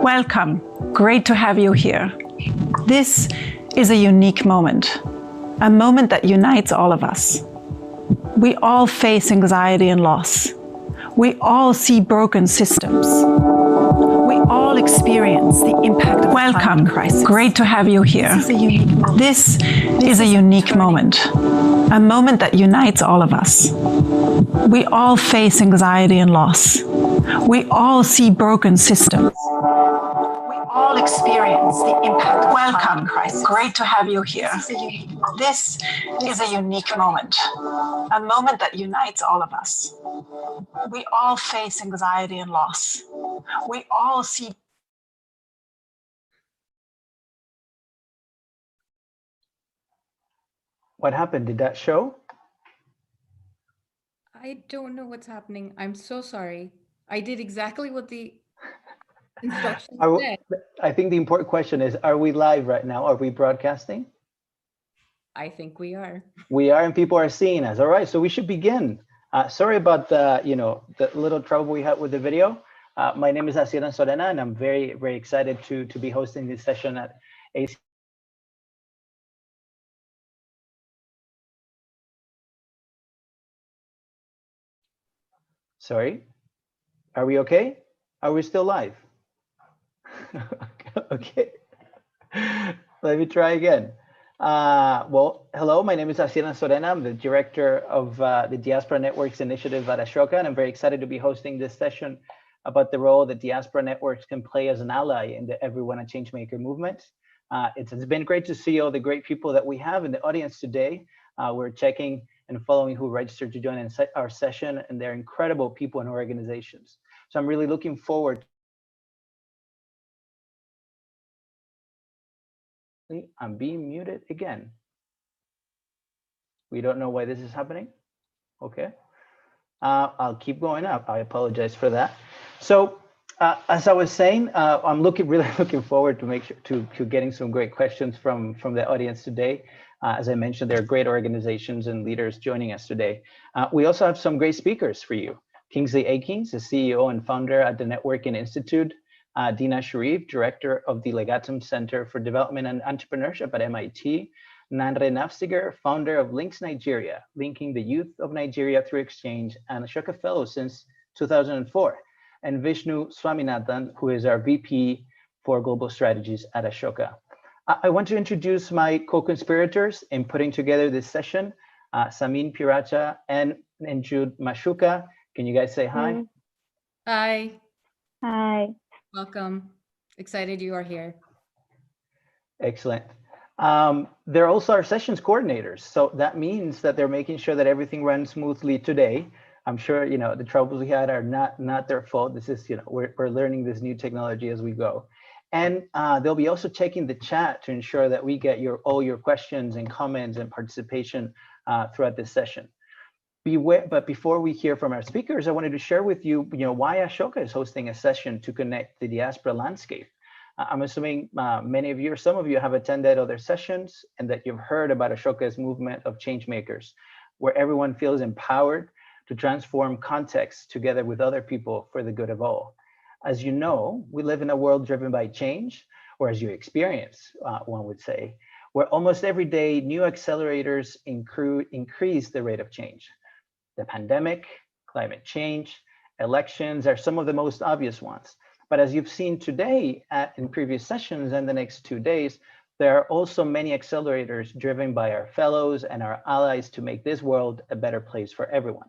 Welcome. Great to have you here. This is a unique moment, a moment that unites all of us. We all face anxiety and loss. We all see broken systems. We all experience the impact of the climate crisis. Great to have you here. This is a unique moment, a moment that unites all of us. We all face anxiety and loss. We all see broken systems. We all experience the impact of the climate crisis. Great to have you here. This is a unique moment, a moment that unites all of us. We all face anxiety and loss. We all see. What happened? Did that show? I don't know what's happening. I'm so sorry. I did exactly what the instructions said. I think the important question is, are we live right now? Are we broadcasting? I think we are. We are, and people are seeing us. All right, so we should begin. Sorry about the little trouble we had with the video. My name is Ashoka, and I'm very, very excited to be hosting this session at AC. Sorry, are we okay? Are we still live? Okay, let me try again. Well, hello, my name is Ashoka. I'm the director of the Diaspora Networks initiative at Ashoka, and I'm very excited to be hosting this session about the role that Diaspora Networks can play as an ally in the Everyone a Changemaker movement. It's been great to see all the great people that we have in the audience today. We're checking and following who registered to join in our session, and they're incredible people and organizations. So I'm really looking forward. I'm being muted again. We don't know why this is happening. Okay, I'll keep going up. I apologize for that. So as I was saying, I'm really looking forward to getting some great questions from the audience today. As I mentioned, there are great organizations and leaders joining us today. We also have some great speakers for you. Kingsley Akins, the CEO and founder at the Networking Institute. Dina Sharif, Director of the Legatum Center for Development and Entrepreneurship at MIT. Nanre Nafziger, founder of Links Nigeria, linking the youth of Nigeria through exchange, and Ashoka Fellow since 2004. And Vishnu Swaminathan, who is our VP for Global Strategies at Ashoka. I want to introduce my co-conspirators in putting together this session, Samin Piracha and Jude Mashuka. Can you guys say hi? Hi. Hi. Welcome. Excited you are here. Excellent. They're also our sessions coordinators. So that means that they're making sure that everything runs smoothly today. I'm sure, the troubles we had are not their fault. This is, we're learning this new technology as we go. And they'll be also checking the chat to ensure that we get all your questions and comments and participation throughout this session. But before we hear from our speakers, I wanted to share with you, why Ashoka is hosting a session to connect the diaspora landscape. I'm assuming many of you or some of you have attended other sessions and that you've heard about Ashoka's movement of changemakers, where everyone feels empowered to transform context together with other people for the good of all. As you know, we live in a world driven by change, or as you experience, one would say, where almost every day new accelerators increase the rate of change. The pandemic, climate change, elections are some of the most obvious ones. But as you've seen today in previous sessions and the next 2 days, there are also many accelerators driven by our fellows and our allies to make this world a better place for everyone.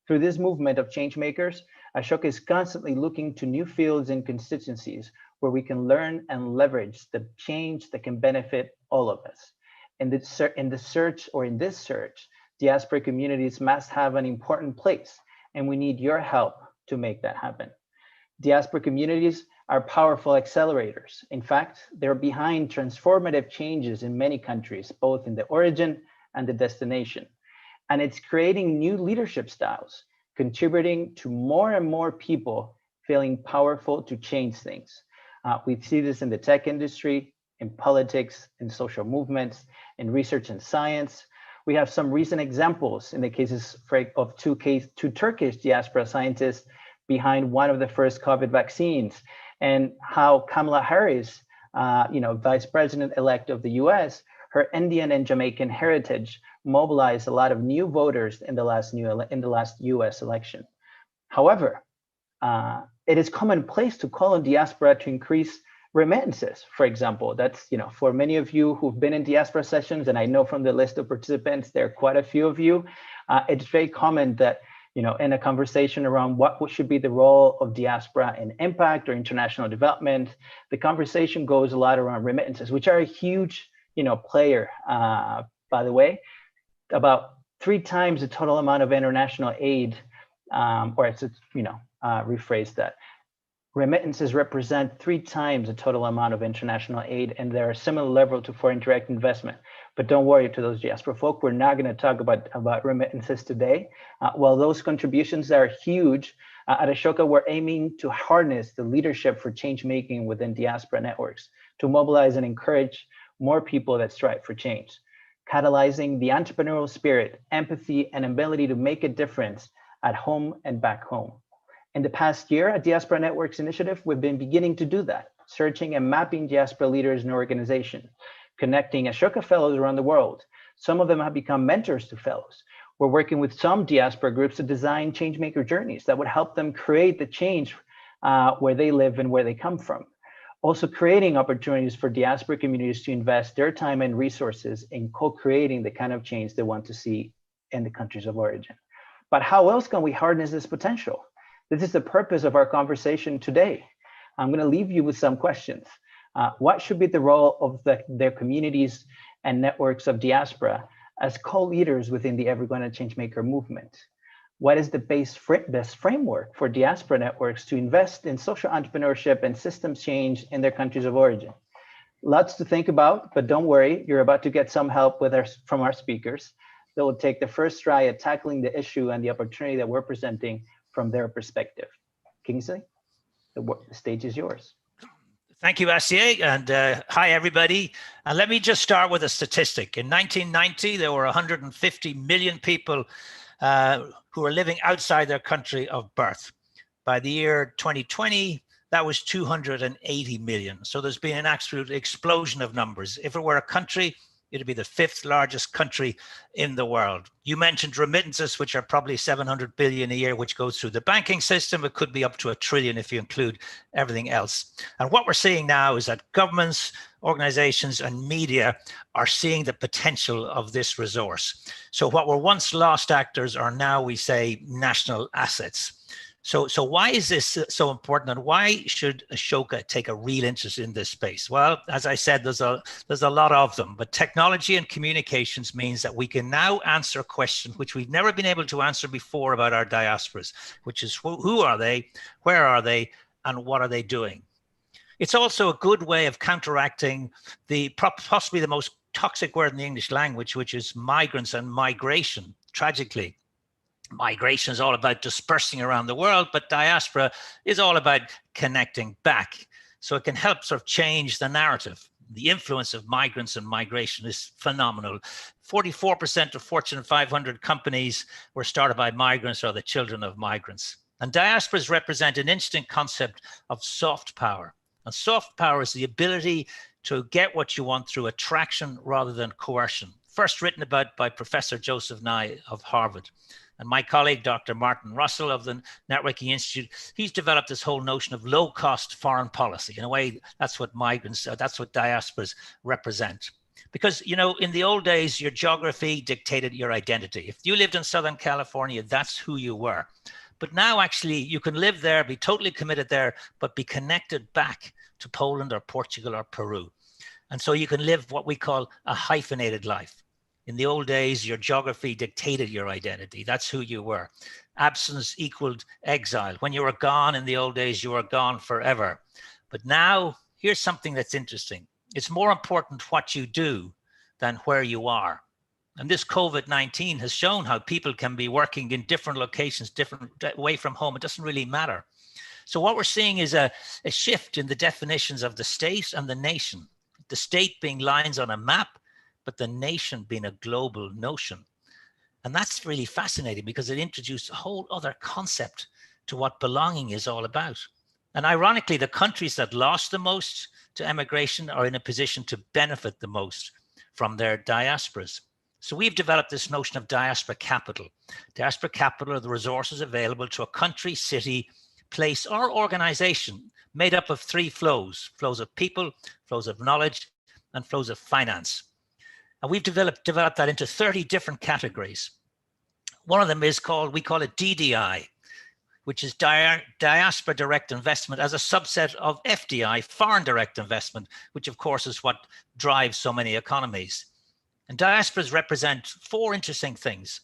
Through this movement of changemakers, Ashoka is constantly looking to new fields and constituencies where we can learn and leverage the change that can benefit all of us. In this search, diaspora communities must have an important place, and we need your help to make that happen. Diaspora communities are powerful accelerators. In fact, they're behind transformative changes in many countries, both in the origin and the destination. And it's creating new leadership styles, contributing to more and more people feeling powerful to change things. We see this in the tech industry, in politics, in social movements, in research and science. We have some recent examples in the cases of two Turkish diaspora scientists behind one of the first COVID vaccines, and how Kamala Harris, Vice President-elect of the US, her Indian and Jamaican heritage mobilized a lot of new voters in the last US election. However, it is commonplace to call on diaspora to increase remittances, for example. That's, for many of you who've been in diaspora sessions, and I know from the list of participants, there are quite a few of you, it's very common that, in a conversation around what should be the role of diaspora in impact or international development, the conversation goes a lot around remittances, which are a huge, player, by the way, about 3 times the total amount of international aid, rephrase that. Remittances represent 3 times the total amount of international aid, and they're a similar level to foreign direct investment. But don't worry, to those diaspora folk, we're not going to talk about remittances today. While those contributions are huge, at Ashoka, we're aiming to harness the leadership for change making within diaspora networks to mobilize and encourage more people that strive for change, catalyzing the entrepreneurial spirit, empathy, and ability to make a difference at home and back home. In the past year at Diaspora Networks Initiative, we've been beginning to do that, searching and mapping diaspora leaders in organization, connecting Ashoka fellows around the world. Some of them have become mentors to fellows. We're working with some diaspora groups to design changemaker journeys that would help them create the change where they live and where they come from. Also creating opportunities for diaspora communities to invest their time and resources in co-creating the kind of change they want to see in the countries of origin. But how else can we harness this potential? This is the purpose of our conversation today. I'm going to leave you with some questions. What should be the role of their communities and networks of diaspora as co-leaders within the Everyone Changemaker movement? What is the best framework for diaspora networks to invest in social entrepreneurship and systems change in their countries of origin? Lots to think about, but don't worry, you're about to get some help from our speakers that will take the first try at tackling the issue and the opportunity that we're presenting from their perspective. Kingsley, the stage is yours. Thank you, Asier, and hi, everybody. And let me just start with a statistic. In 1990, there were 150 million people who were living outside their country of birth. By the year 2020, that was 280 million. So there's been an absolute explosion of numbers. If it were a country, it'd be the 5th largest country in the world. You mentioned remittances, which are probably 700 billion a year, which goes through the banking system. It could be up to $1 trillion if you include everything else. And what we're seeing now is that governments, organizations, and media are seeing the potential of this resource. So what were once lost actors are now, we say, national assets. So why is this so important, and why should Ashoka take a real interest in this space? Well, as I said, there's a lot of them, but technology and communications means that we can now answer a question which we've never been able to answer before about our diasporas, which is who are they, where are they, and what are they doing? It's also a good way of counteracting possibly the most toxic word in the English language, which is migrants and migration, tragically. Migration is all about dispersing around the world, but diaspora is all about connecting back. So it can help sort of change the narrative. The influence of migrants and migration is phenomenal. 44% of Fortune 500 companies were started by migrants or the children of migrants. And diasporas represent an interesting concept of soft power. And soft power is the ability to get what you want through attraction rather than coercion. First written about by Professor Joseph Nye of Harvard. And my colleague, Dr. Martin Russell of the Networking Institute, he's developed this whole notion of low-cost foreign policy. In a way, that's what that's what diasporas represent. Because, in the old days, your geography dictated your identity. If you lived in Southern California, that's who you were. But now, actually, you can live there, be totally committed there, but be connected back to Poland or Portugal or Peru. And so you can live what we call a hyphenated life. In the old days, your geography dictated your identity. That's who you were. Absence equaled exile. When you were gone in the old days, you were gone forever. But now, here's something that's interesting. It's more important what you do than where you are. And this COVID-19 has shown how people can be working in different locations, different away from home. It doesn't really matter. So what we're seeing is a shift in the definitions of the state and the nation. The state being lines on a map, but the nation being a global notion. And that's really fascinating because it introduced a whole other concept to what belonging is all about. And ironically, the countries that lost the most to emigration are in a position to benefit the most from their diasporas. So we've developed this notion of diaspora capital. Diaspora capital are the resources available to a country, city, place, or organization made up of three flows: flows of people, flows of knowledge, and flows of finance. And we've developed that into 30 different categories. One of them is we call it DDI, which is diaspora direct investment as a subset of FDI, foreign direct investment, which of course is what drives so many economies. And diasporas represent four interesting things.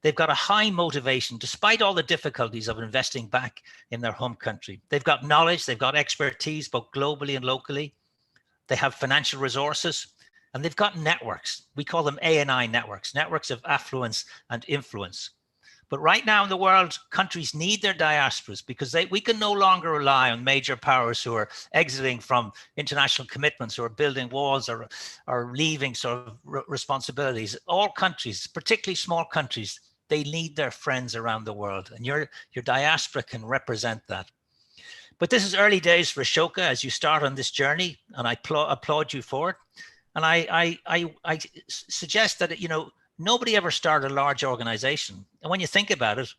They've got a high motivation, despite all the difficulties of investing back in their home country. They've got knowledge, they've got expertise, both globally and locally. They have financial resources, and they've got networks. We call them A&I networks, networks of affluence and influence. But right now in the world, countries need their diasporas because we can no longer rely on major powers who are exiting from international commitments, or are building walls, or leaving sort of responsibilities. All countries, particularly small countries, they need their friends around the world, and your diaspora can represent that. But this is early days for Ashoka as you start on this journey, and I applaud you for it. And I suggest that, nobody ever started a large organization. And when you think about it,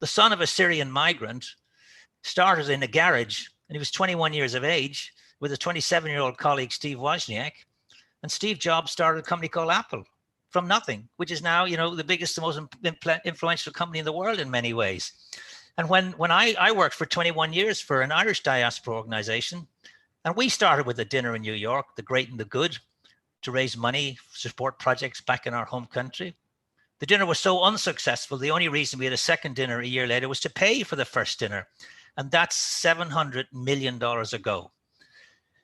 the son of a Syrian migrant started in a garage, and he was 21 years of age with his 27-year-old colleague, Steve Wozniak. And Steve Jobs started a company called Apple from nothing, which is now, the biggest, the most influential company in the world in many ways. And when I worked for 21 years for an Irish diaspora organization, and we started with a dinner in New York, the Great and the Good, to raise money, support projects back in our home country. The dinner was so unsuccessful, the only reason we had a second dinner a year later was to pay for the first dinner. And that's $700 million ago.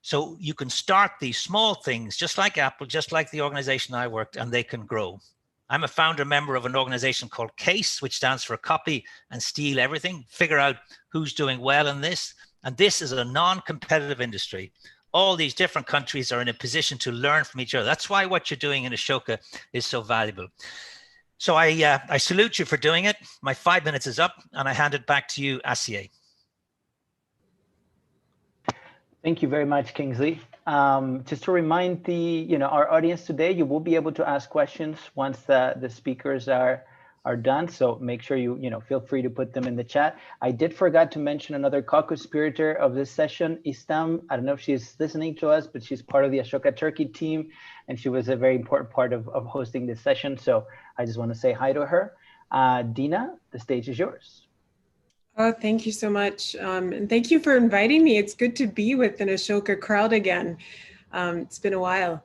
So you can start these small things, just like Apple, just like the organization I worked, and they can grow. I'm a founder member of an organization called CASE, which stands for Copy and Steal Everything, figure out who's doing well in this. And this is a non-competitive industry. All these different countries are in a position to learn from each other. That's why what you're doing in Ashoka is so valuable. So I salute you for doing it. My 5 minutes is up, and I hand it back to you, Asier. Thank you very much, Kingsley. Just to remind our audience today, you will be able to ask questions once the speakers are done. So make sure you feel free to put them in the chat. I did forget to mention another co-conspirator of this session, Istam. I don't know if she's listening to us, but she's part of the Ashoka Turkey team, and she was a very important part of hosting this session. So I just want to say hi to her. Dina, the stage is yours. Oh, thank you so much. And thank you for inviting me. It's good to be with an Ashoka crowd again. It's been a while.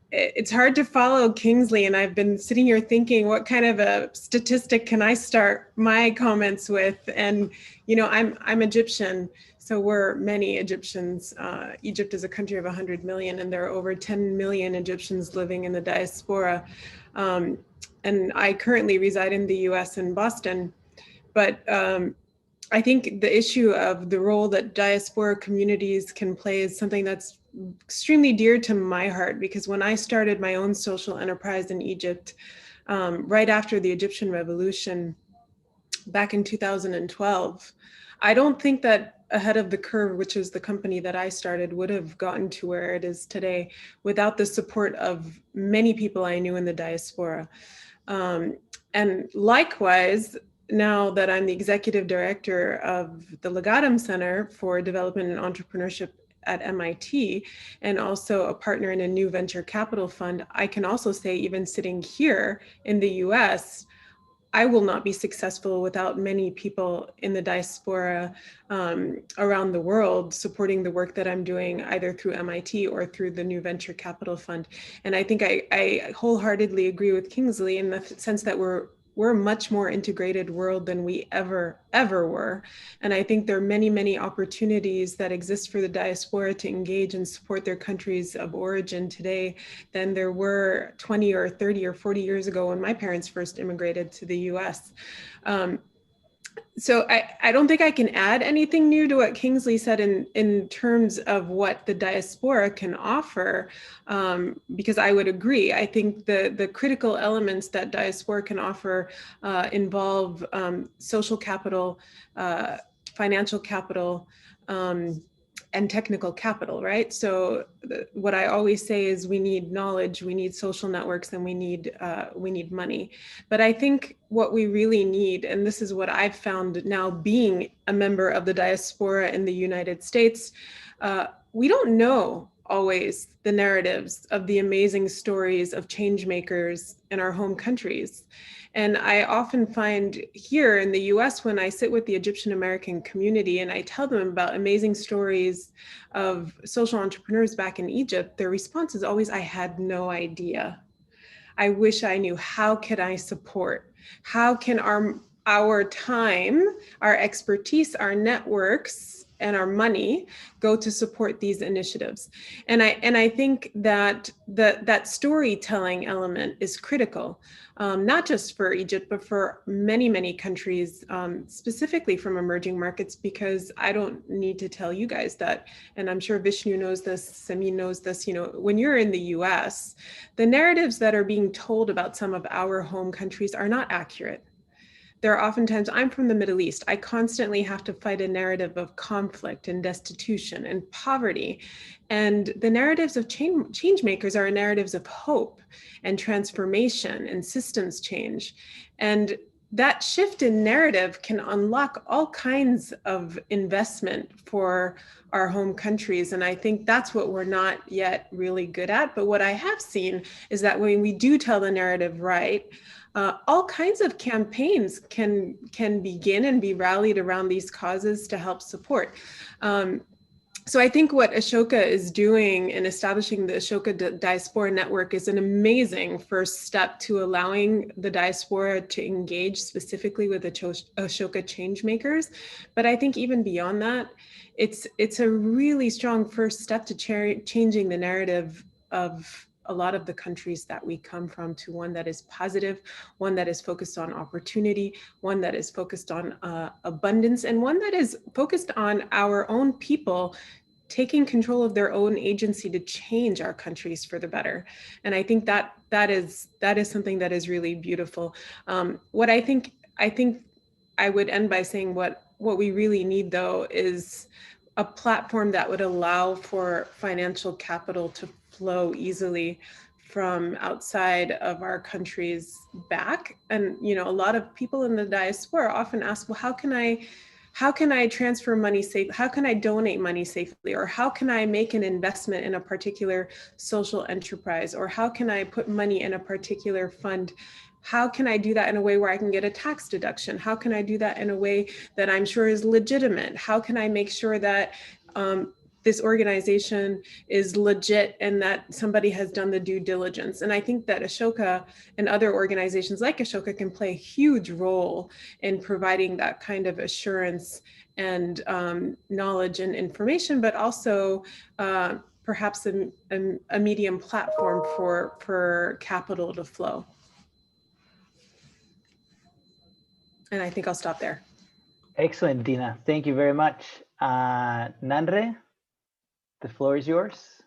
It's hard to follow Kingsley, and I've been sitting here thinking, what kind of a statistic can I start my comments with? And I'm Egyptian, so we're many Egyptians. Egypt is a country of 100 million, and there are over 10 million Egyptians living in the diaspora. And I currently reside in the US in Boston. But I think the issue of the role that diaspora communities can play is something that's extremely dear to my heart, because when I started my own social enterprise in Egypt, right after the Egyptian Revolution, back in 2012, I don't think that Ahead of the Curve, which is the company that I started, would have gotten to where it is today without the support of many people I knew in the diaspora. And likewise, now that I'm the executive director of the Legatum Center for Development and Entrepreneurship at MIT, and also a partner in a new venture capital fund, I can also say, even sitting here in the US, I will not be successful without many people in the diaspora around the world supporting the work that I'm doing, either through MIT or through the new venture capital fund. And I think I wholeheartedly agree with Kingsley in the sense that we're a much more integrated world than we ever were. And I think there are many, many opportunities that exist for the diaspora to engage and support their countries of origin today than there were 20 or 30 or 40 years ago when my parents first immigrated to the US. So I don't think I can add anything new to what Kingsley said in terms of what the diaspora can offer, because I would agree. I think the critical elements that diaspora can offer involve social capital, financial capital and technical capital, right? So what I always say is we need knowledge, we need social networks, and we need money. But I think what we really need, and this is what I've found now being a member of the diaspora in the United States, we don't know always the narratives of the amazing stories of change makers in our home countries. And I often find here in the US, when I sit with the Egyptian American community and I tell them about amazing stories of social entrepreneurs back in Egypt, their response is always, I had no idea. I wish I knew. How can I support? How can our time, our expertise, our networks, and our money go to support these initiatives? And I think that that storytelling element is critical, not just for Egypt, but for many, many countries, specifically from emerging markets, because I don't need to tell you guys that, and I'm sure Vishnu knows this, Samin knows this, when you're in the US, the narratives that are being told about some of our home countries are not accurate. There are oftentimes, I'm from the Middle East, I constantly have to fight a narrative of conflict and destitution and poverty. And the narratives of change makers are narratives of hope and transformation and systems change. And that shift in narrative can unlock all kinds of investment for our home countries. And I think that's what we're not yet really good at. But what I have seen is that when we do tell the narrative right, all kinds of campaigns can begin and be rallied around these causes to help support. So I think what Ashoka is doing in establishing the Ashoka Diaspora Network is an amazing first step to allowing the diaspora to engage specifically with the Ashoka changemakers. But I think even beyond that, it's a really strong first step to changing the narrative of a lot of the countries that we come from to one that is positive, one that is focused on opportunity, one that is focused on abundance, and one that is focused on our own people taking control of their own agency to change our countries for the better. And I think that is something that is really beautiful. What I think I would end by saying what we really need, though, is a platform that would allow for financial capital to flow easily from outside of our countries back. And a lot of people in the diaspora often ask, well, how can I transfer money safely? How can I donate money safely? Or how can I make an investment in a particular social enterprise? Or how can I put money in a particular fund? How can I do that in a way where I can get a tax deduction? How can I do that in a way that I'm sure is legitimate? How can I make sure that this organization is legit and that somebody has done the due diligence? And I think that Ashoka and other organizations like Ashoka can play a huge role in providing that kind of assurance and knowledge and information, but also perhaps a medium platform for capital to flow. And I think I'll stop there. Excellent, Dina. Thank you very much. Nandre, the floor is yours.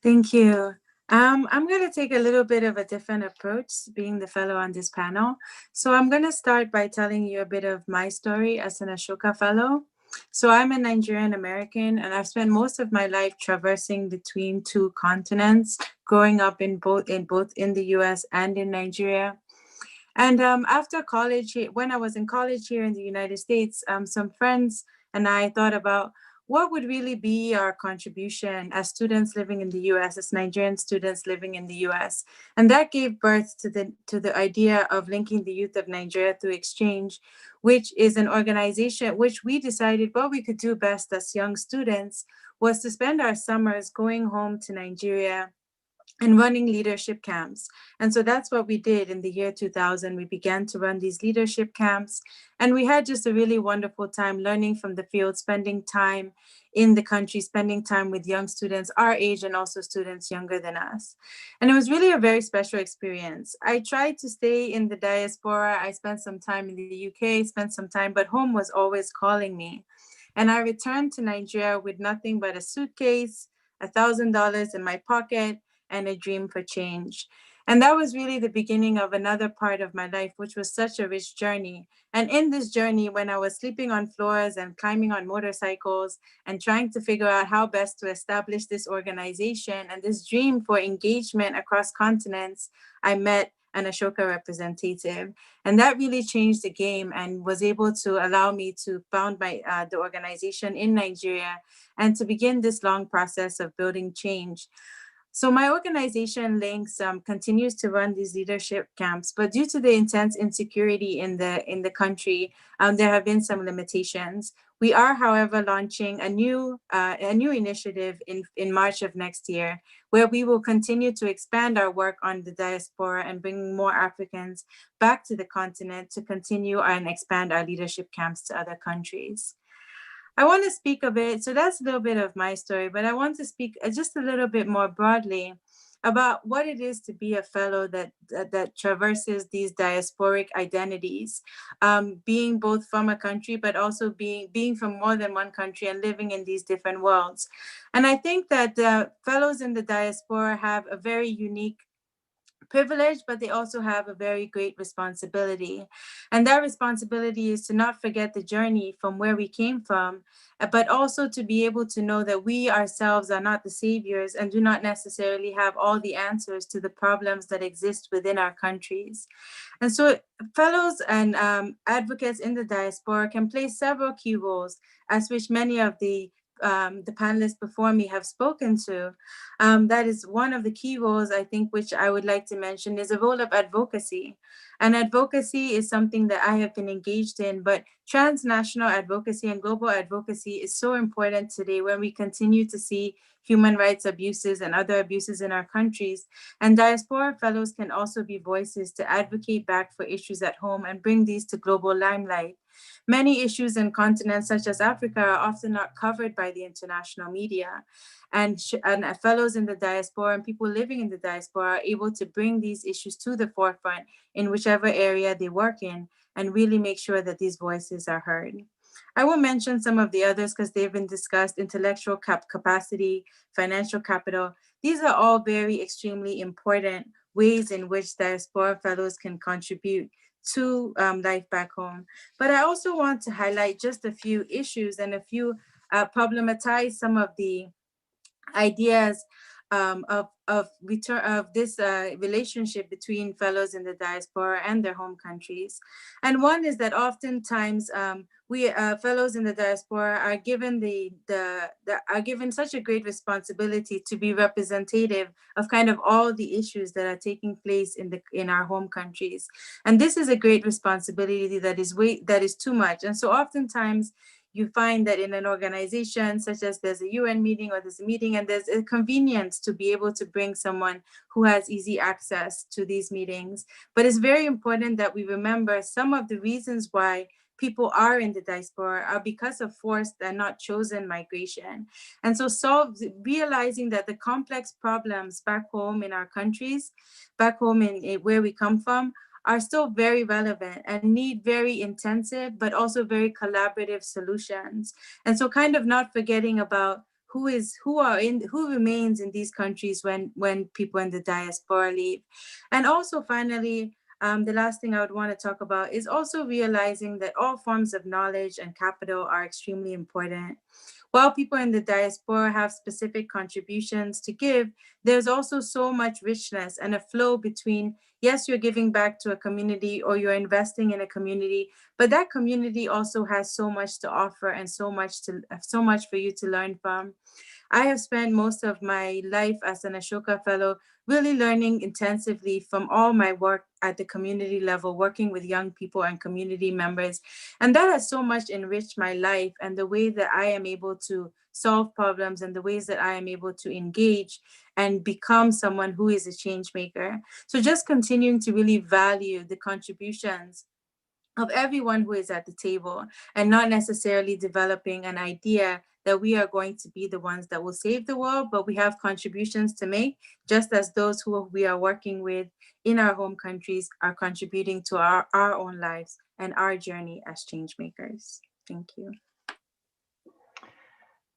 Thank you. I'm going to take a little bit of a different approach, being the fellow on this panel. So I'm going to start by telling you a bit of my story as an Ashoka fellow. So I'm a Nigerian American, and I've spent most of my life traversing between two continents, growing up in both in the US and in Nigeria. And after college, when I was in college here in the United States, some friends and I thought about what would really be our contribution as students living in the US, as Nigerian students living in the US. And that gave birth to the idea of linking the youth of Nigeria through exchange, which is an organization which we decided what we could do best as young students was to spend our summers going home to Nigeria and running leadership camps. And so that's what we did in the year 2000. We began to run these leadership camps, and we had just a really wonderful time learning from the field, spending time in the country, spending time with young students our age and also students younger than us. And it was really a very special experience. I tried to stay in the diaspora. I spent some time in the UK, spent some time, but home was always calling me. And I returned to Nigeria with nothing but a suitcase, $1,000 in my pocket, and a dream for change. And that was really the beginning of another part of my life, which was such a rich journey. And in this journey, when I was sleeping on floors and climbing on motorcycles and trying to figure out how best to establish this organization and this dream for engagement across continents, I met an Ashoka representative. And that really changed the game and was able to allow me to found the organization in Nigeria and to begin this long process of building change. So my organization, Links, continues to run these leadership camps, but due to the intense insecurity in the country, there have been some limitations. We are, however, launching a new initiative in March of next year, where we will continue to expand our work on the diaspora and bring more Africans back to the continent to continue and expand our leadership camps to other countries. I want to speak a bit, so that's a little bit of my story, but I want to speak just a little bit more broadly about what it is to be a fellow that traverses these diasporic identities, being both from a country, but also being from more than one country and living in these different worlds. And I think that the fellows in the diaspora have a very unique privilege, but they also have a very great responsibility. And that responsibility is to not forget the journey from where we came from, but also to be able to know that we ourselves are not the saviors and do not necessarily have all the answers to the problems that exist within our countries. And so fellows and advocates in the diaspora can play several key roles, as which many of the panelists before me have spoken to. That is one of the key roles, I think, which I would like to mention is a role of advocacy. And advocacy is something that I have been engaged in, but transnational advocacy and global advocacy is so important today when we continue to see human rights abuses and other abuses in our countries. And diaspora fellows can also be voices to advocate back for issues at home and bring these to global limelight. Many issues in continents such as Africa are often not covered by the international media. And fellows in the diaspora and people living in the diaspora are able to bring these issues to the forefront in whichever area they work in and really make sure that these voices are heard. I will mention some of the others because they've been discussed: intellectual capacity, financial capital. These are all very extremely important ways in which diaspora fellows can contribute to life back home. But I also want to highlight just a few issues and a few problematize some of the ideas of this relationship between fellows in the diaspora and their home countries. And one is that oftentimes we fellows in the diaspora are given are given such a great responsibility to be representative of kind of all the issues that are taking place in our home countries. And this is a great responsibility that is too much. And so oftentimes you find that in an organization, such as there's a UN meeting or there's a meeting and there's a convenience to be able to bring someone who has easy access to these meetings. But it's very important that we remember some of the reasons why people are in the diaspora are because of forced and not chosen migration. And so realizing that the complex problems back home in our countries, back home in where we come from, are still very relevant and need very intensive, but also very collaborative solutions. And so kind of not forgetting about who remains in these countries when people in the diaspora leave. And also finally, the last thing I would want to talk about is also realizing that all forms of knowledge and capital are extremely important. While people in the diaspora have specific contributions to give, there's also so much richness and a flow between, yes, you're giving back to a community or you're investing in a community, but that community also has so much to offer and so much for you to learn from. I have spent most of my life as an Ashoka Fellow really learning intensively from all my work at the community level, working with young people and community members. And that has so much enriched my life and the way that I am able to solve problems and the ways that I am able to engage and become someone who is a change maker. So just continuing to really value the contributions of everyone who is at the table and not necessarily developing an idea that we are going to be the ones that will save the world, but we have contributions to make, just as those who we are working with in our home countries are contributing to our own lives and our journey as change makers. Thank you.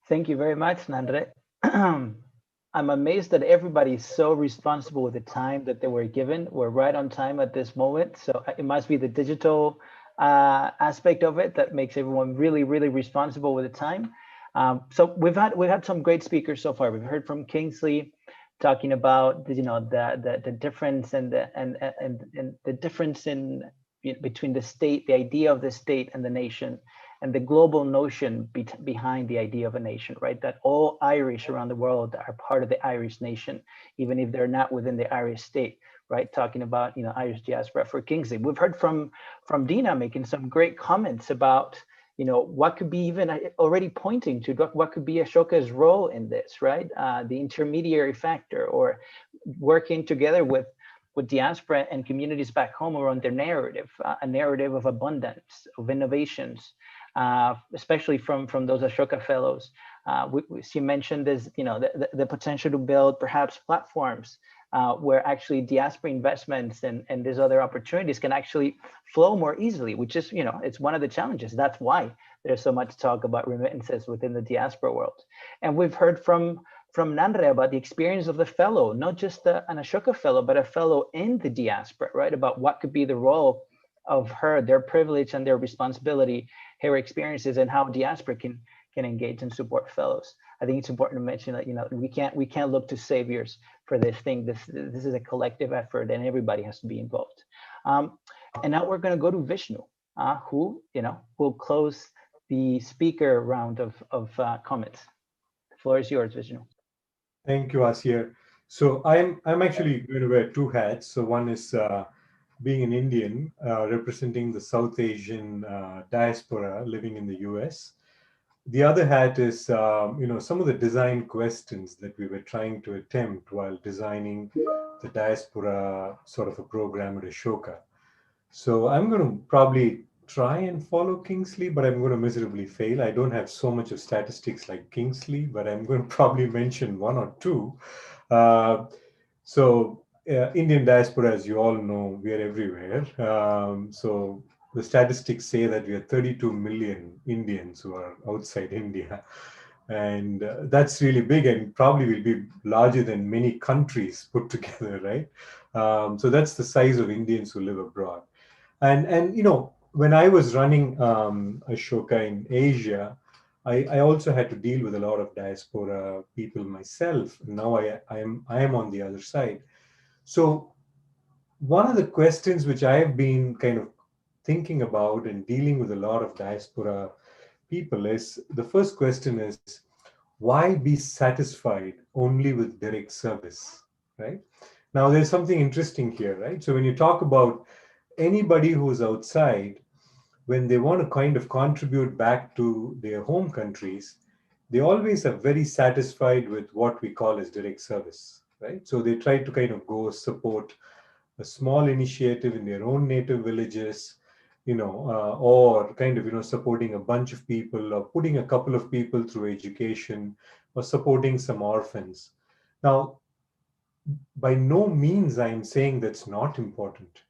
Thank you very much, Nandre. I'm amazed that everybody is so responsible with the time that they were given. We're right on time at this moment. So it must be the digital aspect of it that makes everyone really, really responsible with the time. So we've had some great speakers so far. We've heard from Kingsley talking about the difference and the difference in between the state, the idea of the state and the nation, and the global notion behind the idea of a nation, right? That all Irish around the world are part of the Irish nation, even if they're not within the Irish state, right? Talking about Irish diaspora for Kingsley. We've heard from Dina making some great comments about what could be even already pointing to what could be Ashoka's role in this, right? The intermediary factor, or working together with diaspora and communities back home around their narrative, a narrative of abundance, of innovations, especially from those Ashoka fellows. She mentioned this, the potential to build perhaps platforms where actually diaspora investments and these other opportunities can actually flow more easily, which is, it's one of the challenges. That's why there's so much talk about remittances within the diaspora world. And we've heard from Nanre about the experience of the fellow, not just an Ashoka fellow, but a fellow in the diaspora, right? About what could be the role of their privilege and their responsibility, her experiences, and how diaspora can engage and support fellows. I think it's important to mention that we can't look to saviors for this thing. This is a collective effort, and everybody has to be involved. And now we're going to go to Vishnu, who will close the speaker round of comments. The floor is yours, Vishnu. Thank you, Asier. So I'm actually going to wear two hats. So one is being an Indian, representing the South Asian diaspora living in the US. The other hat is, some of the design questions that we were trying to attempt while designing the diaspora sort of a program at Ashoka. So I'm going to probably try and follow Kingsley, but I'm going to miserably fail. I don't have so much of statistics like Kingsley, but I'm going to probably mention one or two. Indian diaspora, as you all know, we are everywhere. So the statistics say that we are 32 million Indians who are outside India. And that's really big, and probably will be larger than many countries put together, right? So that's the size of Indians who live abroad. And when I was running Ashoka in Asia, I also had to deal with a lot of diaspora people myself. Now I am on the other side. So one of the questions which I have been kind of thinking about and dealing with a lot of diaspora people is, the first question is, why be satisfied only with direct service, right? Now there's something interesting here, right? So when you talk about anybody who's outside, when they want to kind of contribute back to their home countries, they always are very satisfied with what we call as direct service, right? So they try to kind of go support a small initiative in their own native villages, or kind of, supporting a bunch of people, or putting a couple of people through education, or supporting some orphans. Now, by no means I am saying that's not important.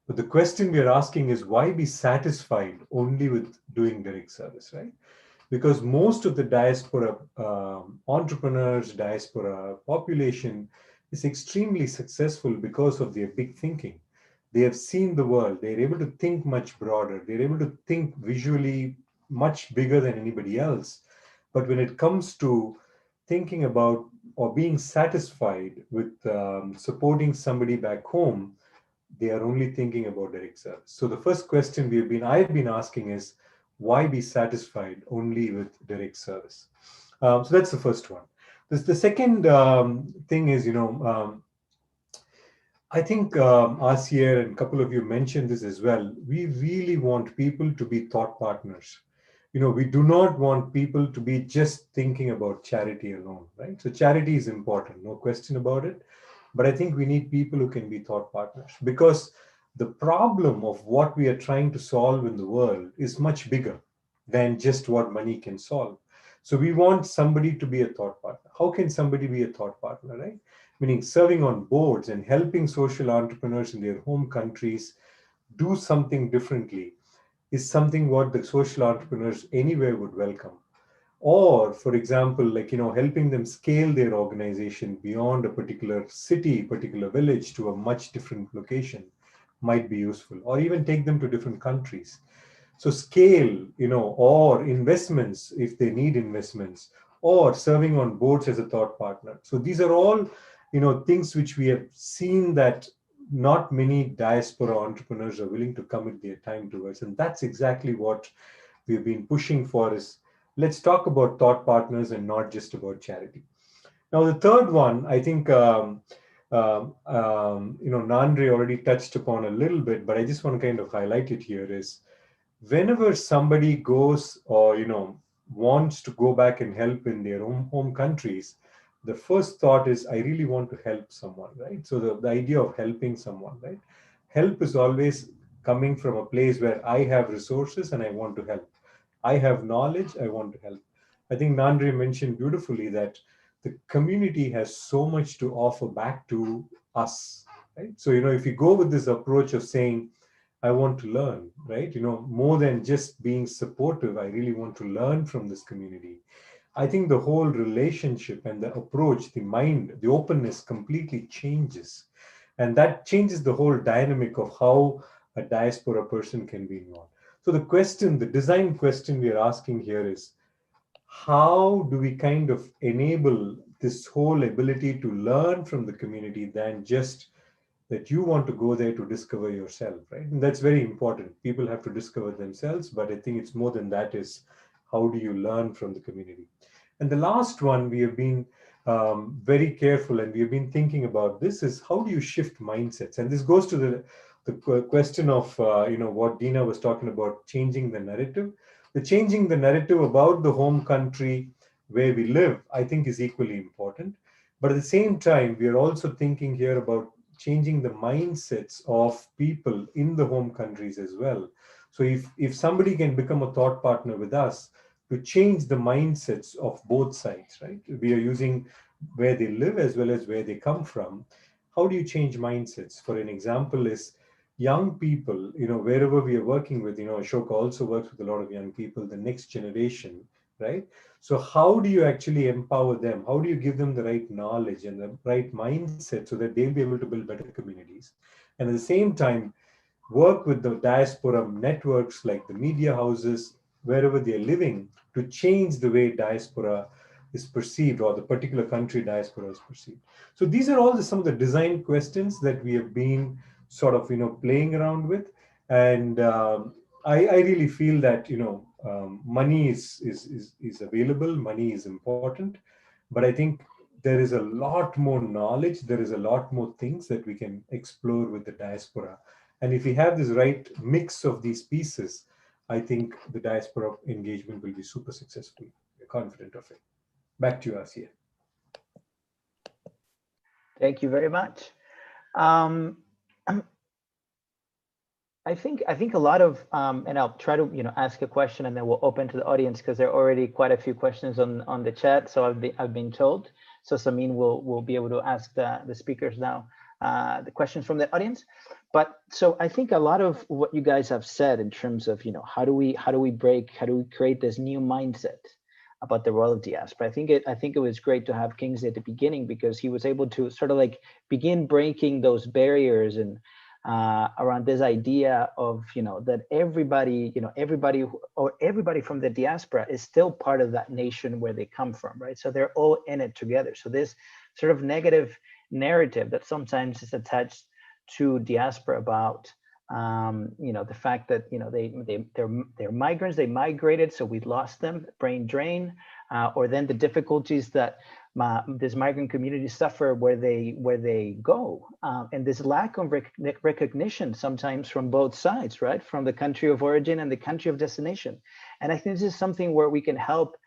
But the question we are asking is, why be satisfied only with doing direct service, right? Because most of the diaspora entrepreneurs, diaspora population is extremely successful because of their big thinking. They have seen the world. They're able to think much broader. They're able to think visually much bigger than anybody else. But when it comes to thinking about or being satisfied with supporting somebody back home, they are only thinking about direct service. So the first question I've been asking is, why be satisfied only with direct service? So that's the first one. The second thing is, I think Asier and a couple of you mentioned this as well. We really want people to be thought partners. We do not want people to be just thinking about charity alone, right? So charity is important, no question about it. But I think we need people who can be thought partners, because the problem of what we are trying to solve in the world is much bigger than just what money can solve. So we want somebody to be a thought partner. How can somebody be a thought partner, right? Meaning serving on boards and helping social entrepreneurs in their home countries do something differently is something what the social entrepreneurs anywhere would welcome. Or, for example, like, helping them scale their organization beyond a particular city, particular village to a much different location might be useful, or even take them to different countries. So scale, or investments if they need investments, or serving on boards as a thought partner. So these are all, things which we have seen that not many diaspora entrepreneurs are willing to commit their time towards. And that's exactly what we've been pushing for, is let's talk about thought partners and not just about charity. Now, the third one, I think, Nandre already touched upon a little bit, but I just want to kind of highlight it here, is whenever somebody goes or, wants to go back and help in their own home countries, the first thought is, I really want to help someone, right? So the idea of helping someone, right? Help is always coming from a place where I have resources and I want to help. I have knowledge, I want to help. I think Nandre mentioned beautifully that the community has so much to offer back to us, right? So, if you go with this approach of saying, I want to learn, right? More than just being supportive, I really want to learn from this community. I think the whole relationship and the approach, the mind, the openness completely changes. And that changes the whole dynamic of how a diaspora person can be involved. So the design question we are asking here is, how do we kind of enable this whole ability to learn from the community than just that you want to go there to discover yourself, right? And that's very important. People have to discover themselves, but I think it's more than that, is how do you learn from the community? And the last one we have been very careful, and we have been thinking about this, is how do you shift mindsets? And this goes to the question of, what Dina was talking about, changing the narrative. The changing the narrative about the home country where we live, I think, is equally important. But at the same time, we are also thinking here about changing the mindsets of people in the home countries as well. So if somebody can become a thought partner with us to change the mindsets of both sides, right? We are using where they live as well as where they come from. How do you change mindsets? For an example is young people, wherever we are working with, Ashoka also works with a lot of young people, the next generation, right? So how do you actually empower them? How do you give them the right knowledge and the right mindset so that they'll be able to build better communities? And at the same time, work with the diaspora networks like the media houses, wherever they're living, to change the way diaspora is perceived, or the particular country diaspora is perceived. So these are all some of the design questions that we have been sort of, playing around with. And I really feel that, money is available, money is important, but I think there is a lot more knowledge, there is a lot more things that we can explore with the diaspora. And if we have this right mix of these pieces, I think the diaspora engagement will be super successful. We're confident of it. Back to you, Asiya. Thank you very much. I think a lot of, and I'll try to ask a question, and then we'll open to the audience, because there are already quite a few questions on the chat. So I've been told. So Samin will be able to ask the speakers now the questions from the audience. But so I think a lot of what you guys have said in terms of how do we create this new mindset about the role of diaspora. I think it was great to have Kingsley at the beginning, because he was able to sort of like begin breaking those barriers and around this idea of that everybody from the diaspora is still part of that nation where they come from, right? So they're all in it together. So this sort of negative narrative that sometimes is attached to diaspora about the fact that they're migrants, they migrated, so we lost them, brain drain, or then the difficulties that this migrant community suffer where they go, and this lack of recognition sometimes from both sides, right, from the country of origin and the country of destination. And I think this is something where we can help